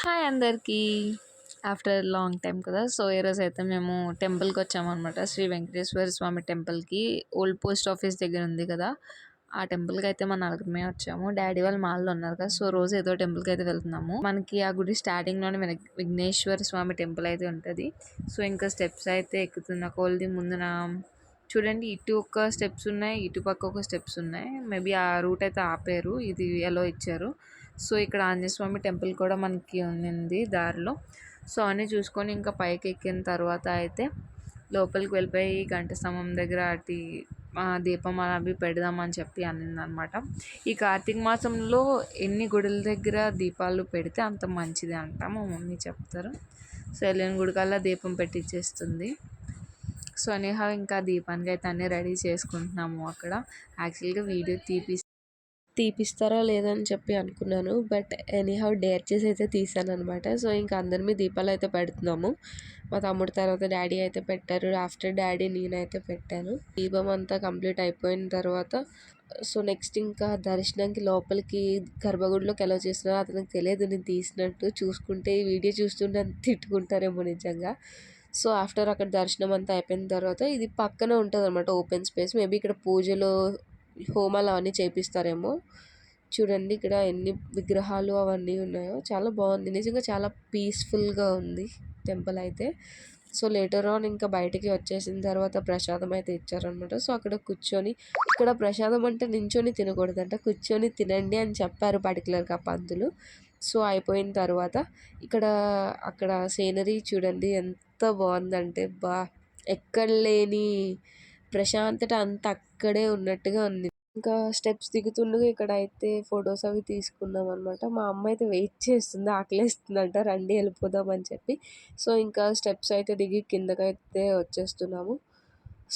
Hi అందరికీ. After long time కదా! So, ఈరోజైతే మేము టెంపుల్‌కి వచ్చామనమాట. శ్రీ వెంకటేశ్వర స్వామి టెంపుల్‌కి. ఓల్డ్ పోస్ట్ ఆఫీస్ దగ్గర ఉంది కదా! ఆ టెంపుల్‌కి అయితే మా నలుగురమే వచ్చాము. డాడీ వాళ్ళు మాల్లో ఉన్నారు కదా! సో, రోజు ఏదో టెంపుల్‌కి అయితే వెళ్తున్నాము. మనకి ఆ గుడి స్టార్టింగ్‌లోనే విఘ్నేశ్వర స్వామి టెంపుల్ అయితే ఉంటది. సో, ఇంకా స్టెప్స్ అయితే ఎక్కుతున్న కొలది ముందున చూడండి, ఇటు ఒక స్టెప్స్ ఉన్నాయి, ఇటు పక్క ఒక స్టెప్స్ ఉన్నాయి. మేబీ ఆ రూట్ అయితే ఆపారు. ఇది ఎలో ఇచ్చారు. సో, ఇక్కడ ఆంజనేయ స్వామి టెంపుల్ కూడా మనకి ఉన్నింది దారిలో. సో, అన్నీ చూసుకొని ఇంకా పైకి ఎక్కిన తర్వాత అయితే లోపలికి వెళ్ళిపోయి గంట స్తంభం దగ్గర దీపం అవి పెడదామని చెప్పి అనిందనమాట. ఈ కార్తీక మాసంలో ఎన్ని గుడుల దగ్గర దీపాలు పెడితే అంత మంచిది అంట మా మమ్మీ చెప్తారు. సో, వెళ్ళిన గుడికల్లా దీపం పెట్టిచ్చేస్తుంది. సో, అనేహా ఇంకా దీపానికి అయితే అన్నీ రెడీ చేసుకుంటున్నాము అక్కడ. యాక్చువల్గా వీడియో తీపిస్తారా లేదని చెప్పి అనుకున్నాను. బట్ ఎనీహౌ డేర్ చేసి అయితే తీసాననమాట. సో, ఇంకా అందరిమీ దీపాలు అయితే పెడుతున్నాము. మా తమ్ముడు తర్వాత డాడీ అయితే పెట్టారు. ఆఫ్టర్ డాడీ నేనైతే పెట్టాను. దీపం అంతా కంప్లీట్ అయిపోయిన తర్వాత సో, నెక్స్ట్ ఇంకా దర్శనానికి లోపలికి గర్భగుడిలోకి ఎలా చేస్తున్నారో అతనికి తెలియదు నేను తీసినట్టు. చూసుకుంటే ఈ వీడియో చూస్తుంటే తిట్టుకుంటారేమో నిజంగా. సో, ఆఫ్టర్ అక్కడ దర్శనం అంతా అయిపోయిన తర్వాత ఇది పక్కనే ఉంటుంది అనమాట ఓపెన్ స్పేస్. మేబీ ఇక్కడ పూజలు హోమాలు అవన్నీ చేపిస్తారేమో. చూడండి ఇక్కడ ఎన్ని విగ్రహాలు అవన్నీ ఉన్నాయో. చాలా బాగుంది నిజంగా, చాలా పీస్ఫుల్గా ఉంది టెంపుల్ అయితే. సో, లేటర్ ఆన్ ఇంకా బయటికి వచ్చేసిన తర్వాత ప్రసాదం అయితే ఇచ్చారనమాట. సో, అక్కడ కూర్చొని, ఇక్కడ ప్రసాదం అంటే నించొని తినకూడదంట, కూర్చొని తినండి అని చెప్పారు పర్టికులర్గా పంతులు. సో, అయిపోయిన తర్వాత ఇక్కడ అక్కడ సీనరీ చూడండి ఎంత బాగుందంటే, ఎక్కడ లేని ప్రశాంతత అంతా అక్కడే ఉన్నట్టుగా ఉంది. ఇంకా స్టెప్స్ దిగుతుండగా ఇక్కడైతే ఫొటోస్ అవి తీసుకున్నాం అనమాట. మా అమ్మ అయితే వెయిట్ చేస్తుంది, ఆకలేస్తుందంట, రండి వెళ్ళిపోదాం అని చెప్పి. సో, ఇంకా స్టెప్స్ అయితే దిగి కిందకైతే వచ్చేస్తున్నాము.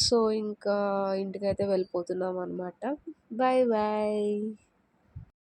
సో, ఇంకా ఇంటికైతే వెళ్ళిపోతున్నాం అనమాట. Bye bye.